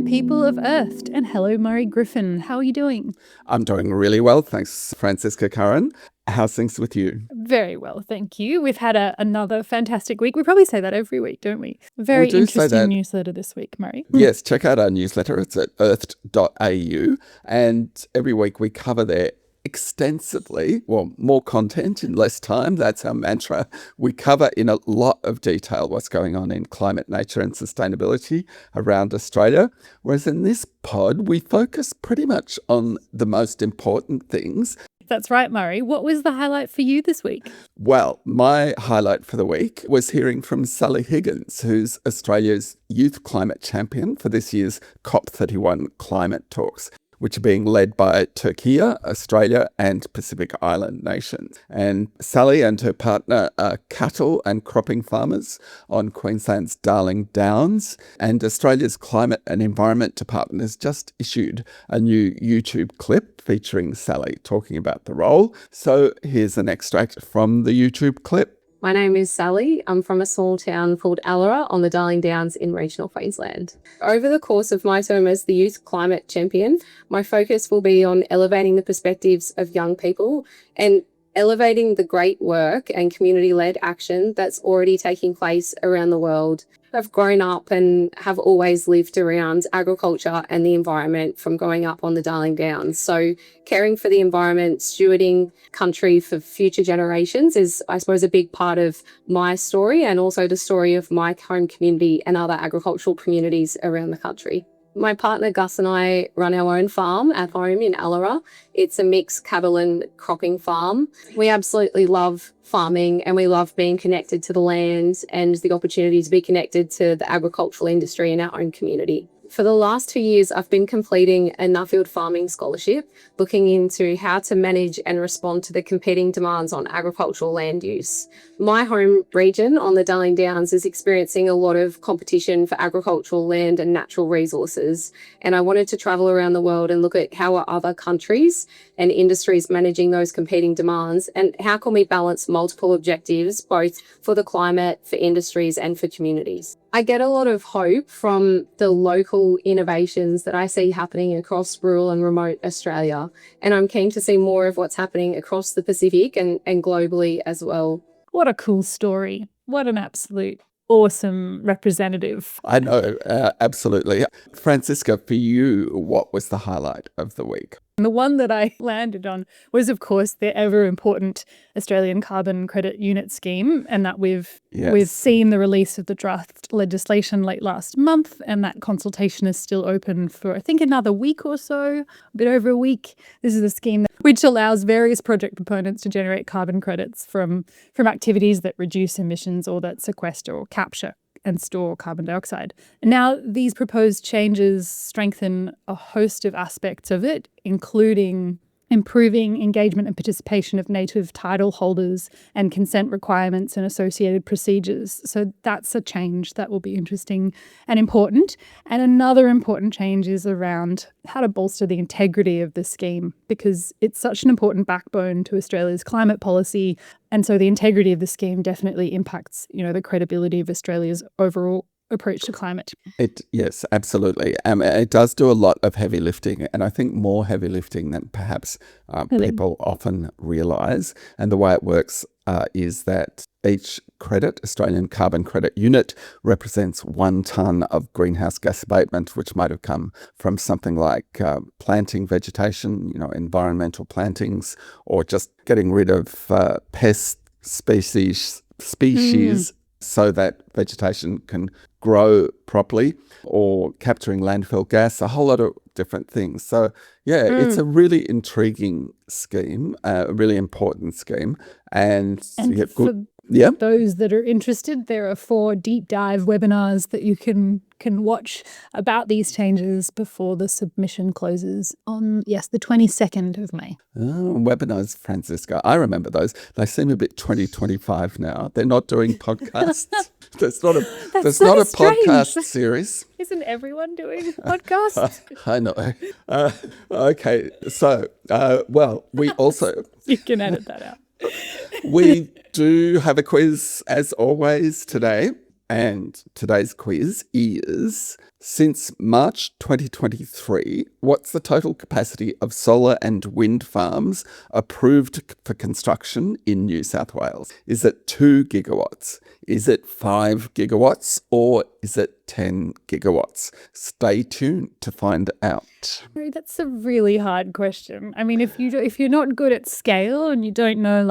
people of Earth. And hello, Murray Griffin. How are you doing? I'm doing really well. Thanks, Francisca Curran. How's things with you? Very well, thank you. We've had another fantastic week. We probably say that every week, don't we? Very interesting newsletter this week, Murray. Yes, check out our newsletter. It's at earth.au. And every week we cover there extensively, well, more content in less time. That's our mantra. We cover in a lot of detail what's going on in climate, nature and sustainability around Australia. Whereas in this pod, we focus pretty much on the most important things. That's right, Murray. What was the highlight for you this week? Well, my highlight for the week was hearing from Sally Higgins, who's Australia's youth climate champion for this year's COP31 climate talks, which are being led by Turkey, Australia and Pacific Island nations. And Sally and her partner are cattle and cropping farmers on Queensland's Darling Downs. And Australia's Climate and Environment Department has just issued a new YouTube clip featuring Sally talking about the role. So here's an extract from the YouTube clip. My name is Sally. I'm from a small town called Allora on the Darling Downs in regional Queensland. Over the course of my term as the Youth Climate Champion, my focus will be on elevating the perspectives of young people and elevating the great work and community-led action that's already taking place around the world. I've grown up and have always lived around agriculture and the environment from growing up on the Darling Downs. So caring for the environment, stewarding country for future generations is, I suppose, a big part of my story and also the story of my home community and other agricultural communities around the country. My partner Gus and I run our own farm at home in Allora. It's a mixed cattle and cropping farm. We absolutely love farming and we love being connected to the land and the opportunity to be connected to the agricultural industry in our own community. For the last 2 years, I've been completing a Nuffield Farming Scholarship, looking into how to manage and respond to the competing demands on agricultural land use. My home region on the Darling Downs is experiencing a lot of competition for agricultural land and natural resources, and I wanted to travel around the world and look at how are other countries and industries managing those competing demands, and how can we balance multiple objectives, both for the climate, for industries, and for communities. I get a lot of hope from the local innovations that I see happening across rural and remote Australia, and I'm keen to see more of what's happening across the Pacific and globally as well. What a cool story. What an absolute awesome representative. I know, absolutely. Francisca, for you, what was the highlight of the week? And the one that I landed on was, of course, the ever-important Australian Carbon Credit Unit Scheme, and that we've seen the release of the draft legislation late last month, and that consultation is still open for, I think, another week or so, a bit over a week. This is a scheme which allows various project proponents to generate carbon credits from activities that reduce emissions or that sequester or capture and store carbon dioxide. And now these proposed changes strengthen a host of aspects of it, including improving engagement and participation of native title holders and consent requirements and associated procedures. So that's a change that will be interesting and important. And another important change is around how to bolster the integrity of the scheme, because it's such an important backbone to Australia's climate policy. And so the integrity of the scheme definitely impacts, the credibility of Australia's overall approach to climate. Yes, absolutely. It does do a lot of heavy lifting, and I think more heavy lifting than perhaps people often realise. And the way it works is that each credit, Australian Carbon Credit Unit, represents 1 tonne of greenhouse gas abatement, which might have come from something like planting vegetation, environmental plantings, or just getting rid of pest species so that vegetation can grow properly, or capturing landfill gas, a whole lot of different things. So, it's a really intriguing scheme, a really important scheme. And those that are interested, there are 4 deep dive webinars that you can watch about these changes before the submission closes on, the 22nd of May. Oh, webinars, Francisca. I remember those. They seem a bit 2025 now. They're not doing podcasts. That's not a podcast series. Isn't everyone doing podcasts? I know. Okay. So, we also... You can edit that out. We do have a quiz, as always, today. And today's quiz is, since March 2023, what's the total capacity of solar and wind farms approved for construction in New South Wales? Is it 2 gigawatts? Is it 5 gigawatts? Or is it 10 gigawatts? Stay tuned to find out. That's a really hard question. I mean, if you're not good at scale and you don't know,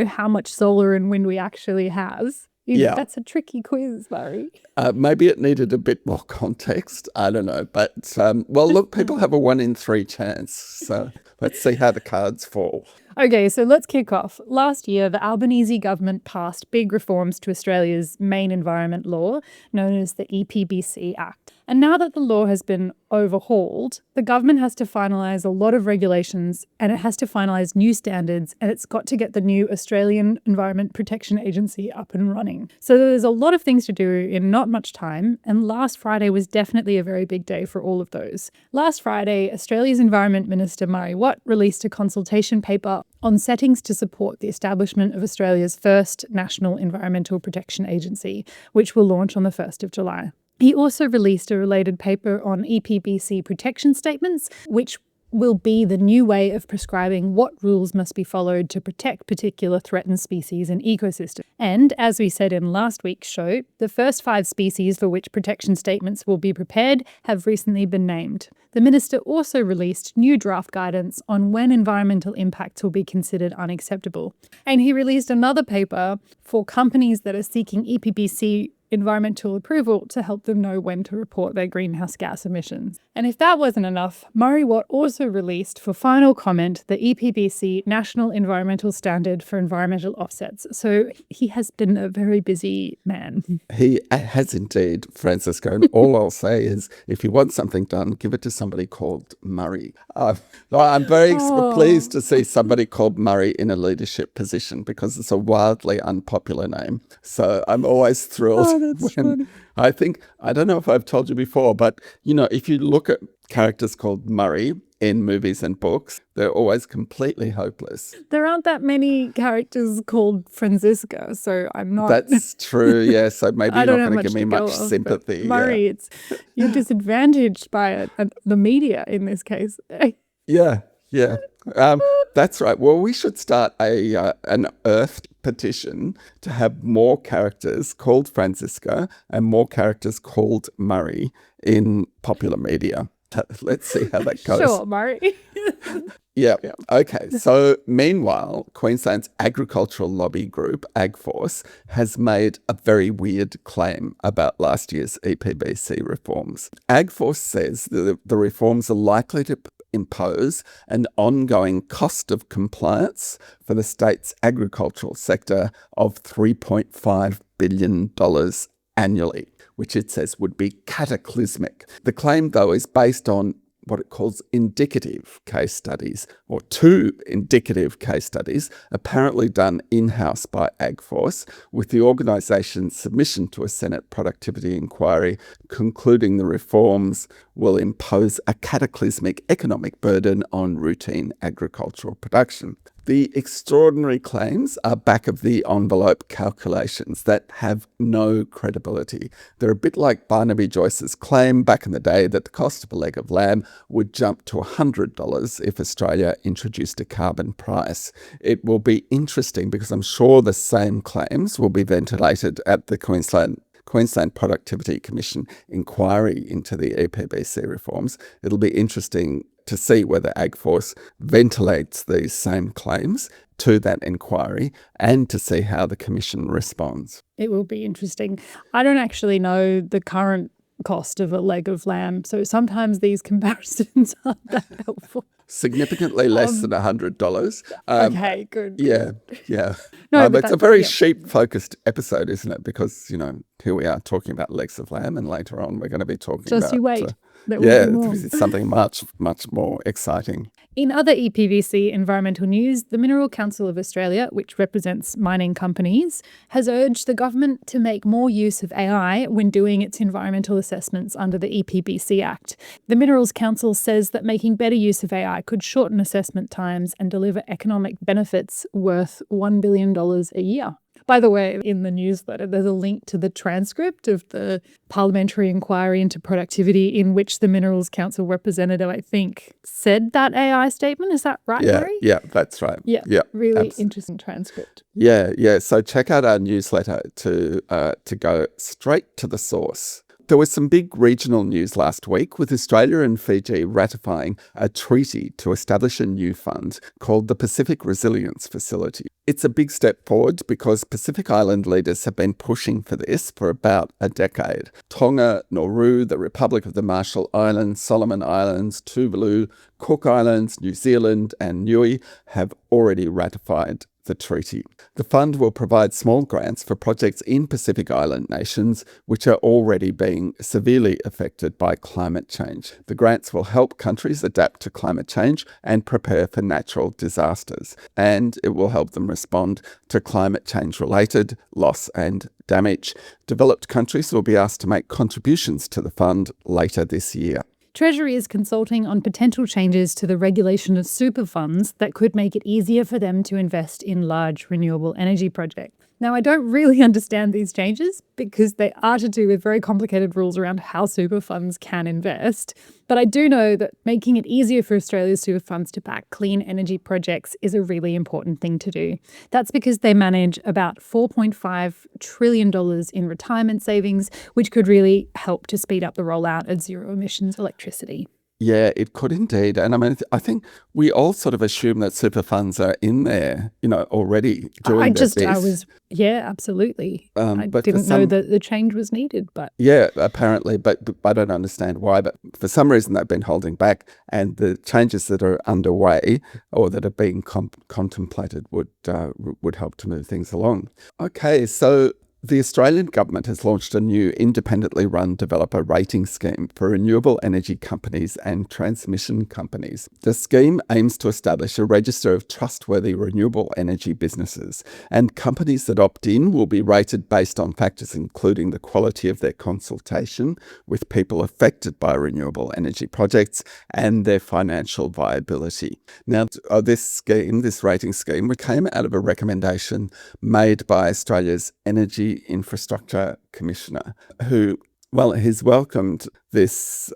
how much solar and wind we actually have, that's a tricky quiz, Murray. Maybe it needed a bit more context. I don't know. But, look, people have a 1 in 3 chance. So let's see how the cards fall. Okay, so let's kick off. Last year, the Albanese government passed big reforms to Australia's main environment law, known as the EPBC Act. And now that the law has been overhauled, the government has to finalise a lot of regulations and it has to finalise new standards, and it's got to get the new Australian Environment Protection Agency up and running. So there's a lot of things to do in not much time, and last Friday was definitely a very big day for all of those. Last Friday, Australia's Environment Minister Murray Watt released a consultation paper on settings to support the establishment of Australia's first National Environmental Protection Agency, which will launch on the 1st of July. He also released a related paper on EPBC protection statements, which will be the new way of prescribing what rules must be followed to protect particular threatened species and ecosystems. And as we said in last week's show, the first 5 species for which protection statements will be prepared have recently been named. The Minister also released new draft guidance on when environmental impacts will be considered unacceptable. And he released another paper for companies that are seeking EPBC environmental approval to help them know when to report their greenhouse gas emissions. And if that wasn't enough, Murray Watt also released for final comment the EPBC National Environmental Standard for Environmental Offsets. So he has been a very busy man. He has indeed, Francisco. And all I'll say is, if you want something done, give it to somebody called Murray. I'm very pleased to see somebody called Murray in a leadership position, because it's a wildly unpopular name. So I'm always thrilled. That's funny. I don't know if I've told you before, but, if you look at characters called Murray in movies and books, they're always completely hopeless. There aren't that many characters called Francisca, so I'm not... That's true, yes. So maybe you're not going to give me much of, sympathy. Murray, you're disadvantaged by the media in this case. Yeah. That's right. Well, we should start an Earth petition to have more characters called Francisco and more characters called Murray in popular media. Let's see how that goes. Sure, Murray. Yeah. Okay. So meanwhile, Queensland's agricultural lobby group, AgForce, has made a very weird claim about last year's EPBC reforms. AgForce says that the reforms are likely to impose an ongoing cost of compliance for the state's agricultural sector of $3.5 billion annually, which it says would be cataclysmic. The claim, though, is based on what it calls indicative case studies, or 2 indicative case studies apparently done in-house by AgForce, with the organisation's submission to a Senate productivity inquiry concluding the reforms will impose a cataclysmic economic burden on routine agricultural production. The extraordinary claims are back-of-the-envelope calculations that have no credibility. They're a bit like Barnaby Joyce's claim back in the day that the cost of a leg of lamb would jump to $100 if Australia introduced a carbon price. It will be interesting because I'm sure the same claims will be ventilated at the Queensland Productivity Commission inquiry into the EPBC reforms. It'll be interesting to see whether AgForce ventilates these same claims to that inquiry and to see how the Commission responds. It will be interesting. I don't actually know the current cost of a leg of lamb, so sometimes these comparisons aren't that helpful. Significantly less than $100. Okay, good. Yeah. No, but it's a very sheep-focused episode, isn't it? Because, here we are talking about legs of lamb, and later on we're going to be talking about... Just you wait. It's something much, much more exciting. In other EPBC environmental news, the Mineral Council of Australia, which represents mining companies, has urged the government to make more use of AI when doing its environmental assessments under the EPBC Act. The Minerals Council says that making better use of AI could shorten assessment times and deliver economic benefits worth $1 billion a year. By the way, in the newsletter, there's a link to the transcript of the parliamentary inquiry into productivity in which the Minerals Council representative, I think, said that AI statement. Is that right, Murray? Yeah, that's right. Yeah, really interesting transcript. Yeah. So check out our newsletter to go straight to the source. There was some big regional news last week, with Australia and Fiji ratifying a treaty to establish a new fund called the Pacific Resilience Facility. It's a big step forward because Pacific Island leaders have been pushing for this for about a decade. Tonga, Nauru, the Republic of the Marshall Islands, Solomon Islands, Tuvalu, Cook Islands, New Zealand and Niue have already ratified the treaty. The fund will provide small grants for projects in Pacific Island nations which are already being severely affected by climate change. The grants will help countries adapt to climate change and prepare for natural disasters, and it will help them respond to climate change related loss and damage. Developed countries will be asked to make contributions to the fund later this year. Treasury is consulting on potential changes to the regulation of super funds that could make it easier for them to invest in large renewable energy projects. Now, I don't really understand these changes because they are to do with very complicated rules around how super funds can invest. But I do know that making it easier for Australia's super funds to back clean energy projects is a really important thing to do. That's because they manage about $4.5 trillion in retirement savings, which could really help to speed up the rollout of zero emissions electricity. Yeah, it could indeed. And I mean, I think we all sort of assume that super funds are in there, already doing absolutely. I didn't know that the change was needed, but... Yeah, apparently, but I don't understand why. But for some reason, they've been holding back, and the changes that are underway or that are being contemplated would help to move things along. Okay, so the Australian government has launched a new independently run developer rating scheme for renewable energy companies and transmission companies. The scheme aims to establish a register of trustworthy renewable energy businesses, and companies that opt in will be rated based on factors including the quality of their consultation with people affected by renewable energy projects and their financial viability. Now, this rating scheme, came out of a recommendation made by Australia's Energy Infrastructure Commissioner, who, he's welcomed this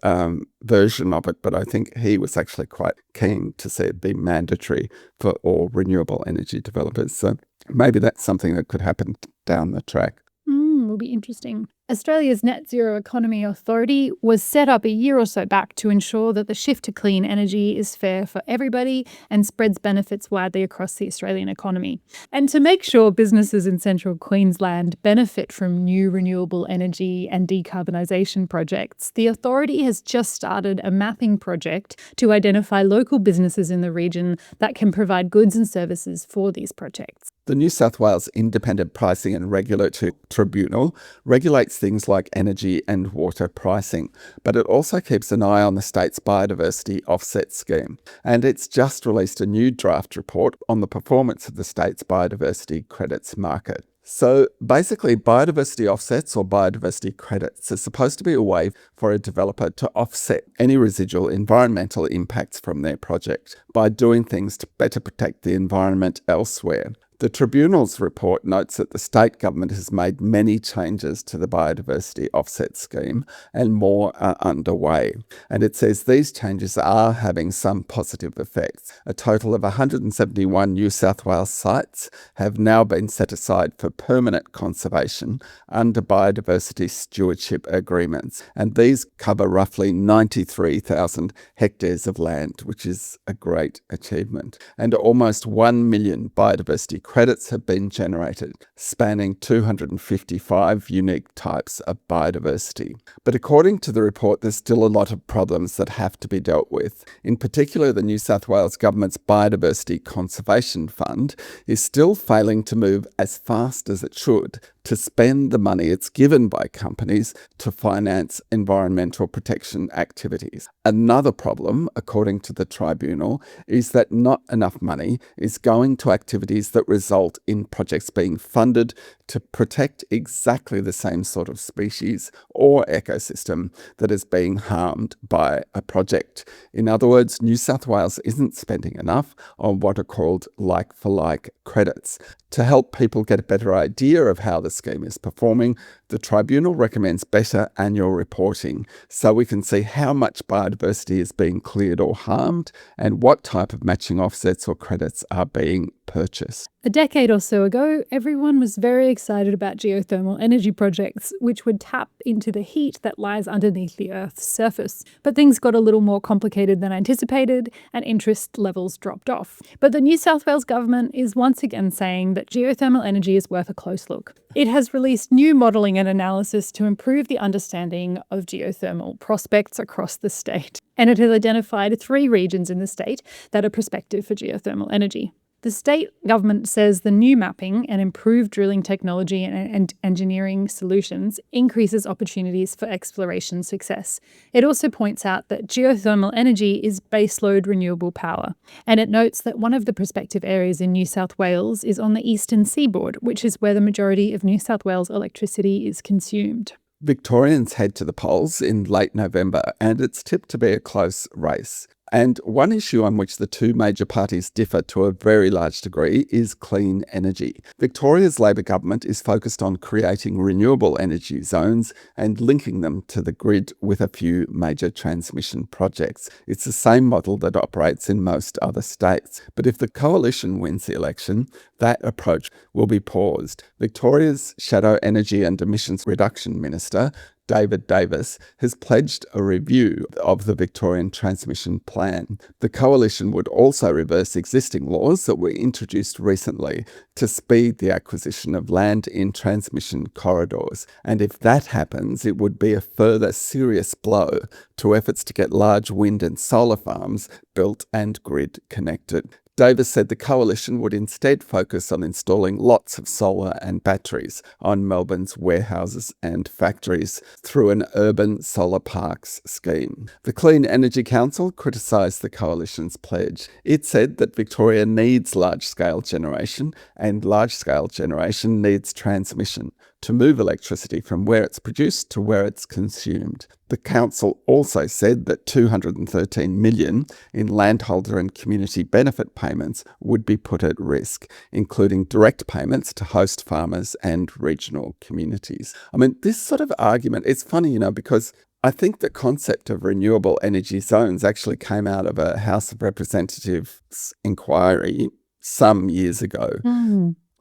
version of it, but I think he was actually quite keen to see it be mandatory for all renewable energy developers. So maybe that's something that could happen down the track. Will be interesting. Australia's Net Zero Economy Authority was set up a year or so back to ensure that the shift to clean energy is fair for everybody and spreads benefits widely across the Australian economy. And to make sure businesses in central Queensland benefit from new renewable energy and decarbonisation projects, the authority has just started a mapping project to identify local businesses in the region that can provide goods and services for these projects. The New South Wales Independent Pricing and Regulatory Tribunal regulates things like energy and water pricing, but it also keeps an eye on the state's biodiversity offset scheme. And it's just released a new draft report on the performance of the state's biodiversity credits market. So basically, biodiversity offsets or biodiversity credits are supposed to be a way for a developer to offset any residual environmental impacts from their project by doing things to better protect the environment elsewhere. The Tribunal's report notes that the state government has made many changes to the biodiversity offset scheme and more are underway. And it says these changes are having some positive effects. A total of 171 New South Wales sites have now been set aside for permanent conservation under biodiversity stewardship agreements. And these cover roughly 93,000 hectares of land, which is a great achievement. And almost 1 million biodiversity credits have been generated, spanning 255 unique types of biodiversity. But according to the report, there's still a lot of problems that have to be dealt with. In particular, the New South Wales Government's Biodiversity Conservation Fund is still failing to move as fast as it should to spend the money it's given by companies to finance environmental protection activities. Another problem, according to the tribunal, is that not enough money is going to activities that result in projects being funded to protect exactly the same sort of species or ecosystem that is being harmed by a project. In other words, New South Wales isn't spending enough on what are called like-for-like credits. To help people get a better idea of how the scheme is performing, the Tribunal recommends better annual reporting so we can see how much biodiversity is being cleared or harmed and what type of matching offsets or credits are being purchased. A decade or so ago, everyone was very excited about geothermal energy projects, which would tap into the heat that lies underneath the Earth's surface. But things got a little more complicated than anticipated, and interest levels dropped off. But the New South Wales government is once again saying that geothermal energy is worth a close look. It has released new modelling and analysis to improve the understanding of geothermal prospects across the state. And it has identified 3 regions in the state that are prospective for geothermal energy. The state government says the new mapping and improved drilling technology and engineering solutions increases opportunities for exploration success. It also points out that geothermal energy is baseload renewable power, and it notes that one of the prospective areas in New South Wales is on the eastern seaboard, which is where the majority of New South Wales electricity is consumed. Victorians head to the polls in late November, and it's tipped to be a close race. And one issue on which the 2 major parties differ to a very large degree is clean energy. Victoria's Labor government is focused on creating renewable energy zones and linking them to the grid with a few major transmission projects. It's the same model that operates in most other states. But if the coalition wins the election, that approach will be paused. Victoria's Shadow Energy and Emissions Reduction Minister, David Davis, has pledged a review of the Victorian Transmission Plan. The coalition would also reverse existing laws that were introduced recently to speed the acquisition of land in transmission corridors. And if that happens, it would be a further serious blow to efforts to get large wind and solar farms built and grid connected. Davis said the coalition would instead focus on installing lots of solar and batteries on Melbourne's warehouses and factories through an urban solar parks scheme. The Clean Energy Council criticised the coalition's pledge. It said that Victoria needs large-scale generation, and large-scale generation needs transmission to move electricity from where it's produced to where it's consumed. The council also said that $213 million in landholder and community benefit payments would be put at risk, including direct payments to host farmers and regional communities. I mean, this sort of argument, it's funny, because I think the concept of renewable energy zones actually came out of a House of Representatives inquiry some years ago.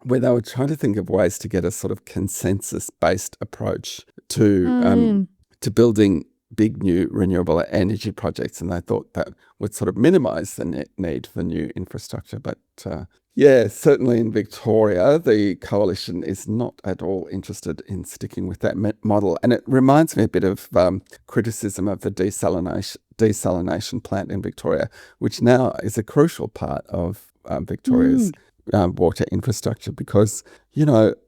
Where they were trying to think of ways to get a sort of consensus-based approach to building big new renewable energy projects, and they thought that would sort of minimise the need for new infrastructure. But certainly in Victoria, the coalition is not at all interested in sticking with that model, and it reminds me a bit of criticism of the desalination plant in Victoria, which now is a crucial part of Victoria's water infrastructure, because,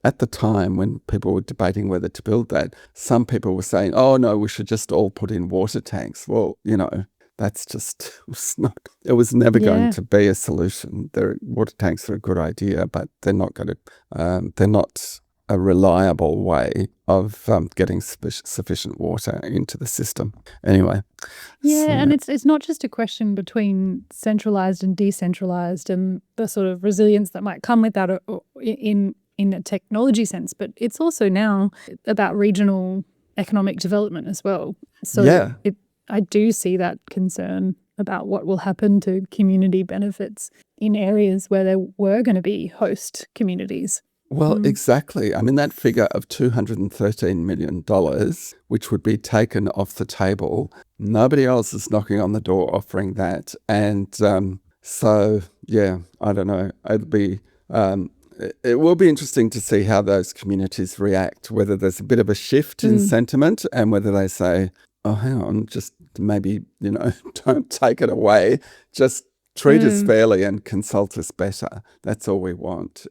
at the time when people were debating whether to build that, some people were saying, oh no, we should just all put in water tanks. Well, that's just, it was never going to be a solution. Water tanks are a good idea, but they're not a reliable way of getting sufficient water into the system. Anyway. Yeah, and it's not just a question between centralised and decentralised and the sort of resilience that might come with that in a technology sense, but it's also now about regional economic development as well. So I do see that concern about what will happen to community benefits in areas where there were going to be host communities. Well, exactly. I mean, that figure of $213 million, which would be taken off the table, nobody else is knocking on the door offering that. And I don't know. It will be interesting to see how those communities react, whether there's a bit of a shift in sentiment and whether they say, oh, hang on, just maybe, don't take it away. Just treat us fairly and consult us better. That's all we want.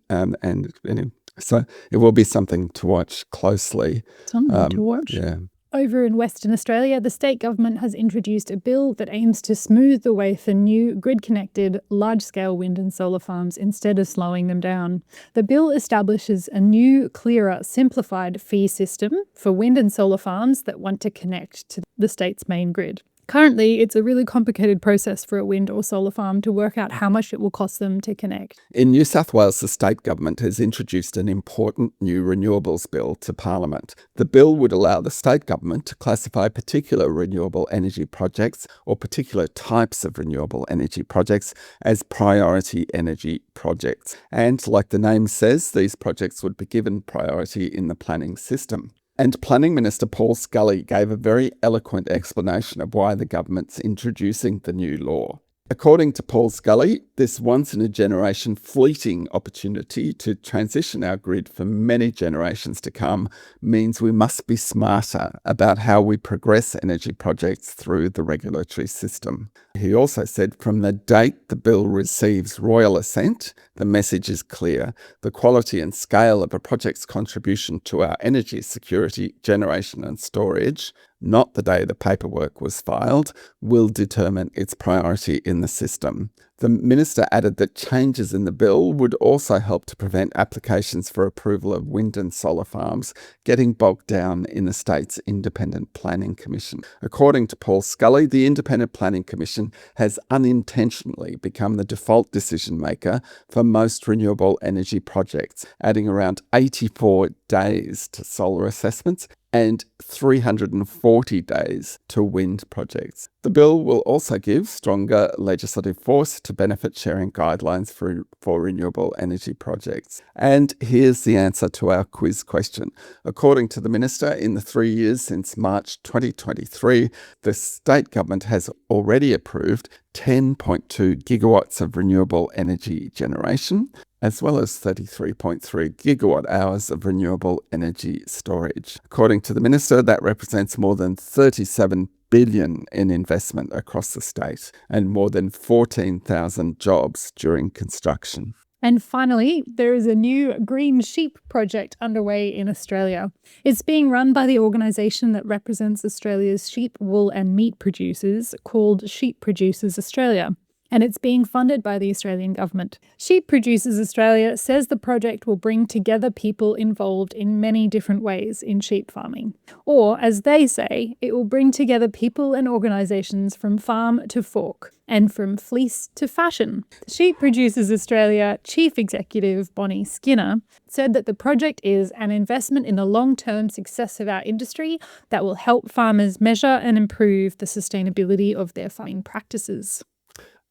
So it will be something to watch closely. Something to watch. Yeah. Over in Western Australia, the state government has introduced a bill that aims to smooth the way for new grid-connected, large-scale wind and solar farms instead of slowing them down. The bill establishes a new, clearer, simplified fee system for wind and solar farms that want to connect to the state's main grid. Currently, it's a really complicated process for a wind or solar farm to work out how much it will cost them to connect. In New South Wales, the state government has introduced an important new renewables bill to Parliament. The bill would allow the state government to classify particular renewable energy projects or particular types of renewable energy projects as priority energy projects. And like the name says, these projects would be given priority in the planning system. And Planning Minister Paul Scully gave a very eloquent explanation of why the government's introducing the new law. According to Paul Scully, this once-in-a-generation fleeting opportunity to transition our grid for many generations to come means we must be smarter about how we progress energy projects through the regulatory system. He also said from the date the bill receives royal assent, the message is clear. The quality and scale of a project's contribution to our energy security, generation and storage, not the day the paperwork was filed, will determine its priority in the system. The minister added that changes in the bill would also help to prevent applications for approval of wind and solar farms getting bogged down in the state's Independent Planning Commission. According to Paul Scully, the Independent Planning Commission has unintentionally become the default decision maker for most renewable energy projects, adding around 84 days to solar assessments and 340 days to wind projects. The bill will also give stronger legislative force to benefit sharing guidelines for renewable energy projects. And here's the answer to our quiz question. According to the Minister, in the 3 years since March 2023, the state government has already approved 10.2 gigawatts of renewable energy generation, as well as 33.3 gigawatt hours of renewable energy storage. According to the Minister, that represents more than 37 billion in investment across the state and more than 14,000 jobs during construction. And finally, there is a new green sheep project underway in Australia. It's being run by the organisation that represents Australia's sheep, wool and meat producers, called Sheep Producers Australia, and it's being funded by the Australian government. Sheep Producers Australia says the project will bring together people involved in many different ways in sheep farming. Or, as they say, it will bring together people and organisations from farm to fork and from fleece to fashion. Sheep Producers Australia Chief Executive Bonnie Skinner said that the project is an investment in the long-term success of our industry that will help farmers measure and improve the sustainability of their farming practices.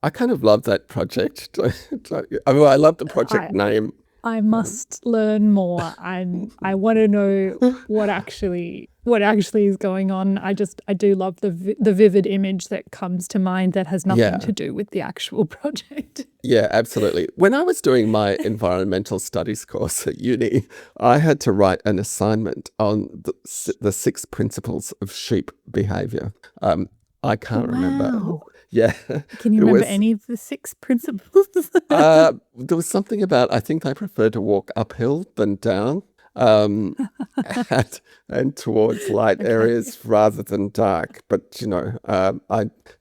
I kind of love that project. I mean, I love the project name. I must learn more. I want to know what actually is going on. I do love the vivid image that comes to mind that has nothing to do with the actual project. Yeah, absolutely. When I was doing my environmental studies course at uni, I had to write an assignment on the 6 principles of sheep behaviour. I can't remember. Yeah. Can you remember any of the 6 principles? There was something about, I think they prefer to walk uphill than down, and towards light areas rather than dark. But,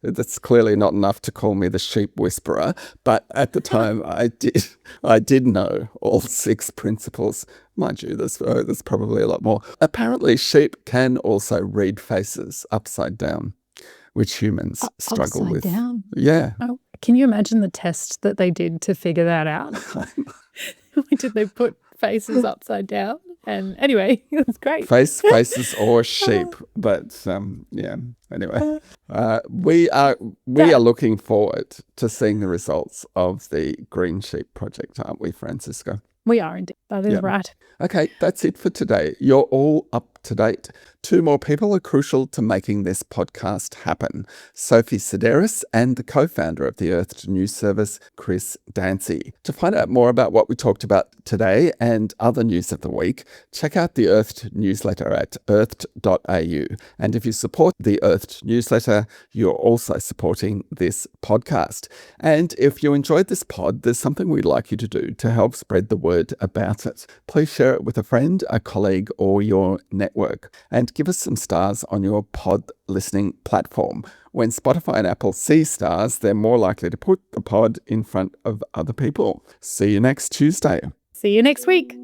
that's clearly not enough to call me the sheep whisperer. But at the time, I did know all 6 principles. Mind you, there's probably a lot more. Apparently, sheep can also read faces upside down, which humans struggle with. Upside down? Yeah. Oh, can you imagine the test that they did to figure that out? Did they put faces upside down? And anyway, it was great. Faces or sheep. But anyway, we are looking forward to seeing the results of the Green Sheep project, aren't we, Francisco? We are indeed. That is right. Okay, that's it for today. You're all up to date. 2 more people are crucial to making this podcast happen. Sophie Sedaris and the co-founder of the Earthed News Service, Chris Dancy. To find out more about what we talked about today and other news of the week, check out the Earthed newsletter at earthed.au. And if you support the Earthed newsletter, you're also supporting this podcast. And if you enjoyed this pod, there's something we'd like you to do to help spread the word about it. Please share it with a friend, a colleague, or your network network. And give us some stars on your pod listening platform. When Spotify and Apple see stars, they're more likely to put the pod in front of other people. See you next Tuesday. See you next week.